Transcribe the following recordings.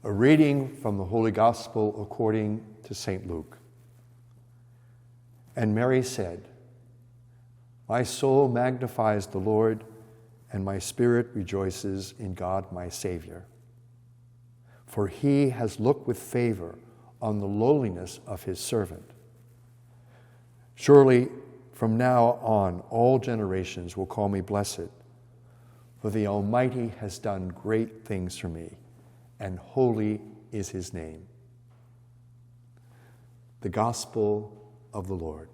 A reading from the Holy Gospel according to St. Luke. And Mary said, "My soul magnifies the Lord, and my spirit rejoices in God my Savior. For he has looked with favor on the lowliness of his servant. Surely from now on all generations will call me blessed, for the Almighty has done great things for me, and holy is his name." The Gospel of the Lord.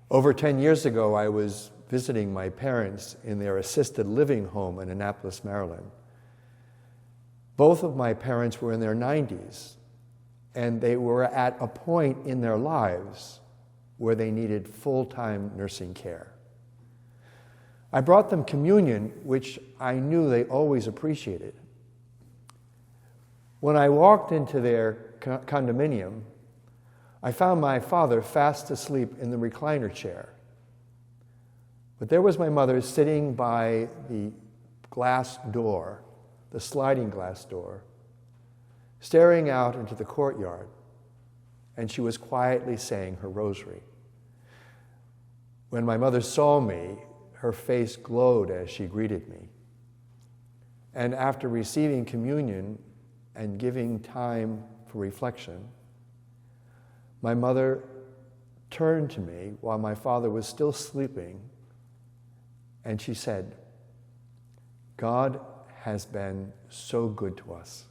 Over 10 years ago, I was visiting my parents in their assisted living home in Annapolis, Maryland. Both of my parents were in their 90s, and they were at a point in their lives where they needed full-time nursing care. I brought them communion, which I knew they always appreciated. When I walked into their condominium, I found my father fast asleep in the recliner chair. But there was my mother sitting by the glass door, the sliding glass door, staring out into the courtyard, and she was quietly saying her rosary. When my mother saw me, her face glowed as she greeted me. And after receiving communion and giving time for reflection, my mother turned to me while my father was still sleeping, and she said, "God has been so good to us."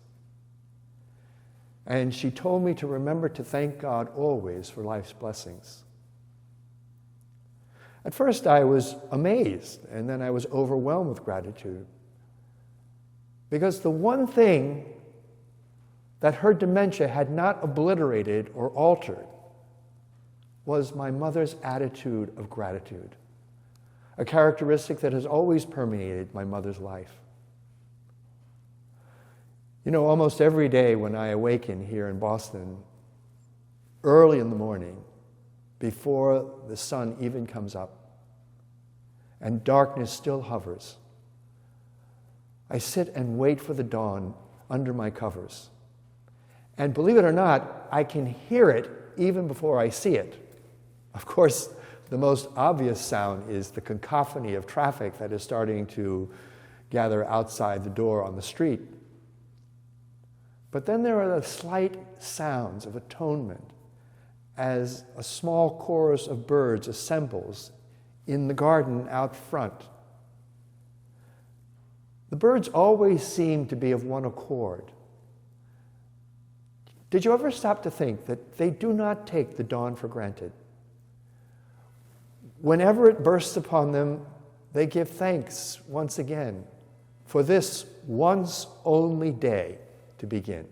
And she told me to remember to thank God always for life's blessings. At first I was amazed, and then I was overwhelmed with gratitude. Because the one thing that her dementia had not obliterated or altered was my mother's attitude of gratitude, a characteristic that has always permeated my mother's life. You know, almost every day when I awaken here in Boston, early in the morning, before the sun even comes up, and darkness still hovers, I sit and wait for the dawn under my covers. And believe it or not, I can hear it even before I see it. Of course, the most obvious sound is the cacophony of traffic that is starting to gather outside the door on the street. But then there are the slight sounds of atonement as a small chorus of birds assembles in the garden out front. The birds always seem to be of one accord. Did you ever stop to think that they do not take the dawn for granted? Whenever it bursts upon them, they give thanks once again for this once only day to begin.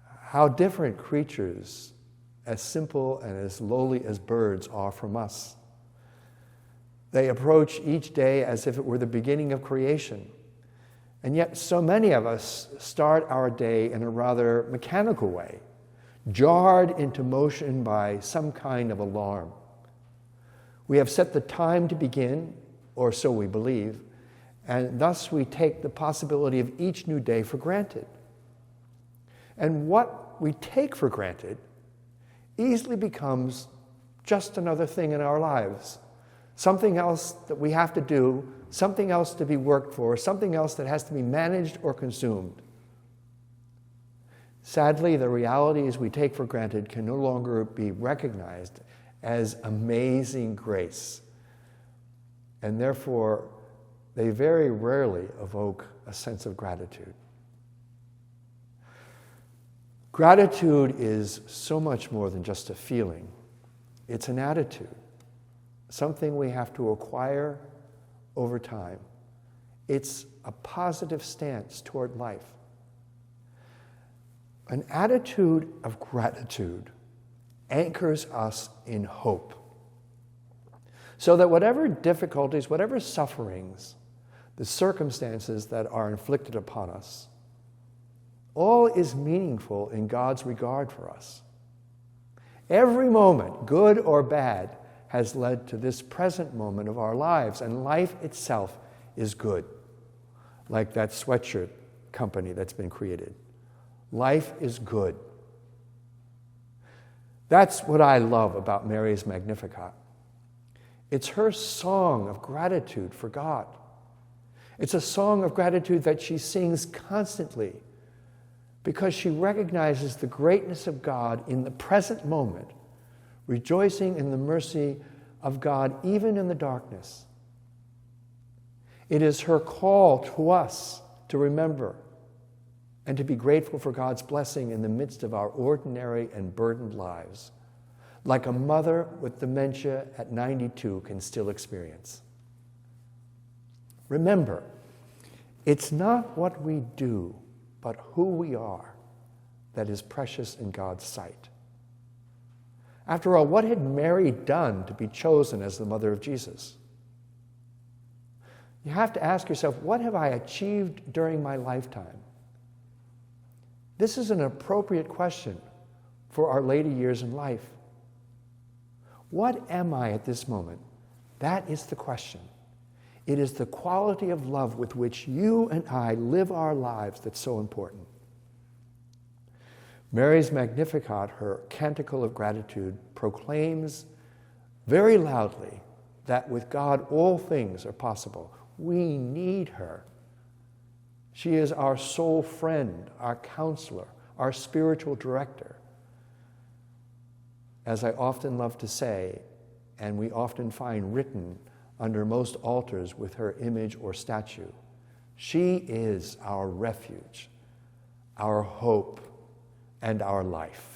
How different creatures, as simple and as lowly as birds, are from us. They approach each day as if it were the beginning of creation. And yet so many of us start our day in a rather mechanical way, jarred into motion by some kind of alarm. We have set the time to begin, or so we believe, and thus we take the possibility of each new day for granted. And what we take for granted easily becomes just another thing in our lives, something else that we have to do, something else to be worked for, something else that has to be managed or consumed. Sadly, the realities we take for granted can no longer be recognized as amazing grace, and therefore they very rarely evoke a sense of gratitude. Gratitude is so much more than just a feeling. It's an attitude, something we have to acquire over time. It's a positive stance toward life. An attitude of gratitude anchors us in hope, so that whatever difficulties, whatever sufferings, the circumstances that are inflicted upon us, all is meaningful in God's regard for us. Every moment, good or bad, has led to this present moment of our lives, and life itself is good, like that sweatshirt company that's been created. Life is good. That's what I love about Mary's Magnificat. It's her song of gratitude for God. It's a song of gratitude that she sings constantly because she recognizes the greatness of God in the present moment, rejoicing in the mercy of God even in the darkness. It is her call to us to remember and to be grateful for God's blessing in the midst of our ordinary and burdened lives, like a mother with dementia at 92 can still experience. Remember, it's not what we do, but who we are that is precious in God's sight. After all, what had Mary done to be chosen as the mother of Jesus? You have to ask yourself, what have I achieved during my lifetime? This is an appropriate question for our later years in life. What am I at this moment? That is the question. It is the quality of love with which you and I live our lives that's so important. Mary's Magnificat, her canticle of gratitude, proclaims very loudly that with God all things are possible. We need her. She is our soul friend, our counselor, our spiritual director. As I often love to say, and we often find written under most altars with her image or statue, she is our refuge, our hope, and our life.